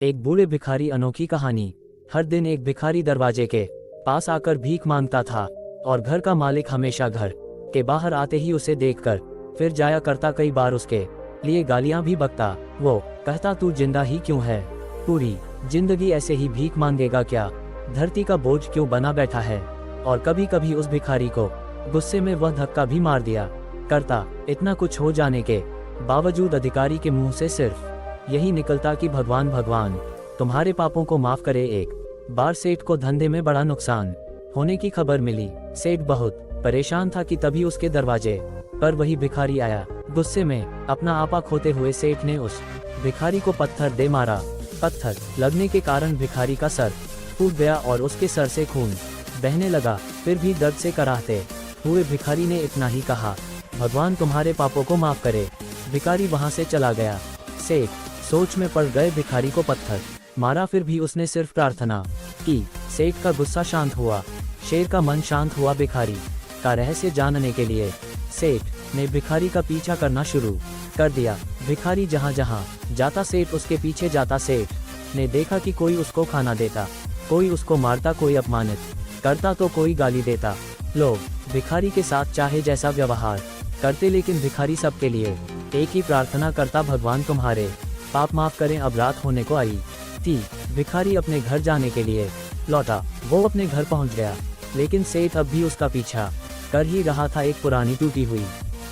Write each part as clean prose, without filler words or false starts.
एक बूढ़े भिखारी अनोखी कहानी। हर दिन एक भिखारी दरवाजे के पास आकर भीख मांगता था और घर का मालिक हमेशा घर के बाहर आते ही उसे देखकर फिर जाया करता। कई बार उसके लिए गालियां भी बकता। वो कहता, तू जिंदा ही क्यों है, पूरी जिंदगी ऐसे ही भीख मांगेगा क्या, धरती का बोझ क्यों बना बैठा है। और कभी कभी उस भिखारी को गुस्से में वह धक्का भी मार दिया करता। इतना कुछ हो जाने के बावजूद अधिकारी के मुंह से सिर्फ यही निकलता कि भगवान भगवान तुम्हारे पापों को माफ करे। एक बार सेठ को धंधे में बड़ा नुकसान होने की खबर मिली। सेठ बहुत परेशान था कि तभी उसके दरवाजे पर वही भिखारी आया। गुस्से में अपना आपा खोते हुए सेठ ने उस भिखारी को पत्थर दे मारा। पत्थर लगने के कारण भिखारी का सर फूट गया और उसके सर से खून बहने लगा। फिर भी दर्द से कराहते हुए भिखारी ने इतना ही कहा, भगवान तुम्हारे पापों को माफ करे। भिखारी वहां से चला गया। सेठ सोच में पड़ गए। भिखारी को पत्थर मारा, फिर भी उसने सिर्फ प्रार्थना की। सेठ का गुस्सा शांत हुआ, शेर का मन शांत हुआ। भिखारी का रहस्य जानने के लिए सेठ ने भिखारी का पीछा करना शुरू कर दिया। भिखारी जहाँ जहाँ जाता सेठ उसके पीछे जाता। सेठ ने देखा कि कोई उसको खाना देता, कोई उसको मारता, कोई अपमानित करता तो कोई गाली देता। लोग भिखारी के साथ चाहे जैसा व्यवहार करते, लेकिन भिखारी सबके लिए एक ही प्रार्थना करता, भगवान तुम्हारे पाप माफ करें। अब रात होने को आई थी। भिखारी अपने घर जाने के लिए लौटा। वो अपने घर पहुंच गया, लेकिन सेठ अब भी उसका पीछा कर ही रहा था। एक पुरानी टूटी हुई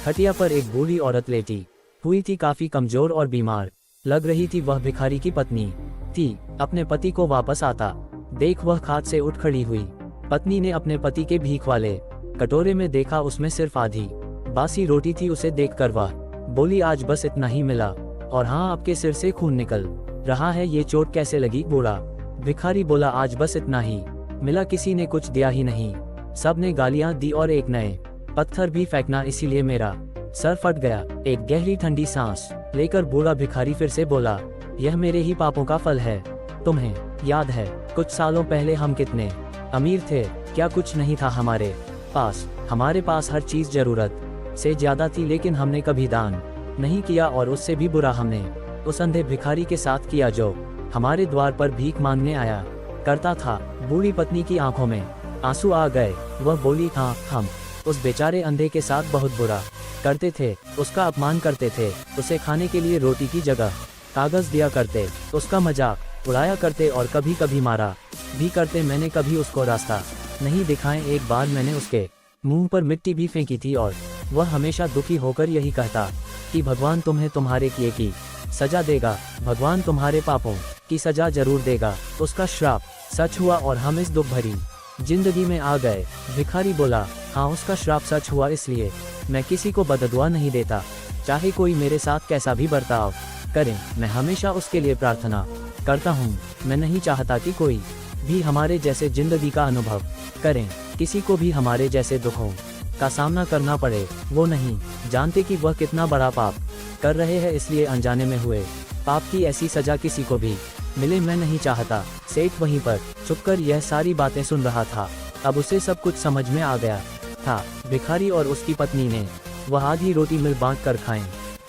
खटिया पर एक बूढ़ी औरत लेटी हुई थी, काफी कमजोर और बीमार लग रही थी। वह भिखारी की पत्नी थी। अपने पति को वापस आता देख वह खाट से उठ खड़ी हुई। पत्नी ने अपने पति के भीख वाले कटोरे में देखा, उसमें सिर्फ आधी बासी रोटी थी। उसे देखकर वह बोली, आज बस इतना ही मिला, और हाँ, आपके सिर से खून निकल रहा है, ये चोट कैसे लगी। बूढ़ा भिखारी बोला, आज बस इतना ही मिला, किसी ने कुछ दिया ही नहीं, सब ने गालियां दी और एक नए पत्थर भी फेंकना, इसीलिए मेरा सर फट गया। एक गहरी ठंडी सांस लेकर बूढ़ा भिखारी फिर से बोला, यह मेरे ही पापों का फल है। तुम्हें याद है कुछ सालों पहले हम कितने अमीर थे, क्या कुछ नहीं था हमारे पास। हमारे पास हर चीज जरूरत से ज्यादा थी, लेकिन हमने कभी दान नहीं किया, और उससे भी बुरा हमने उस अंधे भिखारी के साथ किया जो हमारे द्वार पर भीख मांगने आया करता था। बूढ़ी पत्नी की आंखों में आंसू आ गए। वह बोली, हाँ, हम उस बेचारे अंधे के साथ बहुत बुरा करते थे, उसका अपमान करते थे, उसे खाने के लिए रोटी की जगह कागज दिया करते, उसका मजाक उड़ाया करते और कभी कभी मारा भी करते। मैंने कभी उसको रास्ता नहीं दिखाए। एक बार मैंने उसके मुंह पर मिट्टी भी फेंकी थी और वह हमेशा दुखी होकर यही कहता कि भगवान तुम्हें तुम्हारे किए की सजा देगा, भगवान तुम्हारे पापों की सजा जरूर देगा। उसका श्राप सच हुआ और हम इस दुख भरी जिंदगी में आ गए। भिखारी बोला, हाँ, उसका श्राप सच हुआ, इसलिए मैं किसी को बददुआ नहीं देता, चाहे कोई मेरे साथ कैसा भी बर्ताव करे, मैं हमेशा उसके लिए प्रार्थना करता हूँ। मैं नहीं चाहता कि कोई भी हमारे जैसे जिंदगी का अनुभव करें, किसी को भी हमारे जैसे दुखों का सामना करना पड़े। वो नहीं जानते कि वह कितना बड़ा पाप कर रहे हैं, इसलिए अनजाने में हुए पाप की ऐसी सजा किसी को भी मिले, मैं नहीं चाहता। सेठ वहीं पर चुपकर यह सारी बातें सुन रहा था। अब उसे सब कुछ समझ में आ गया था। भिखारी और उसकी पत्नी ने वह आधी रोटी मिल बांट कर खाएं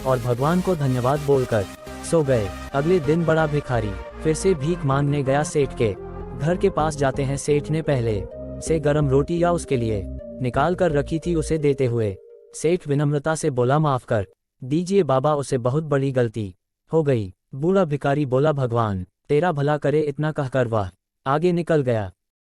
और भगवान को धन्यवाद बोलकर सो गए। अगले दिन बड़ा भिखारी फिर से भीख मांगने गया। सेठ के घर के पास जाते हैं। सेठ ने पहले से गर्म रोटी या उसके लिए निकाल कर रखी थी, उसे देते हुए सेठ विनम्रता से बोला, माफ कर दीजिए बाबा, उसे बहुत बड़ी गलती हो गई। बूढ़ा भिखारी बोला, भगवान तेरा भला करे। इतना कहकर वह आगे निकल गया।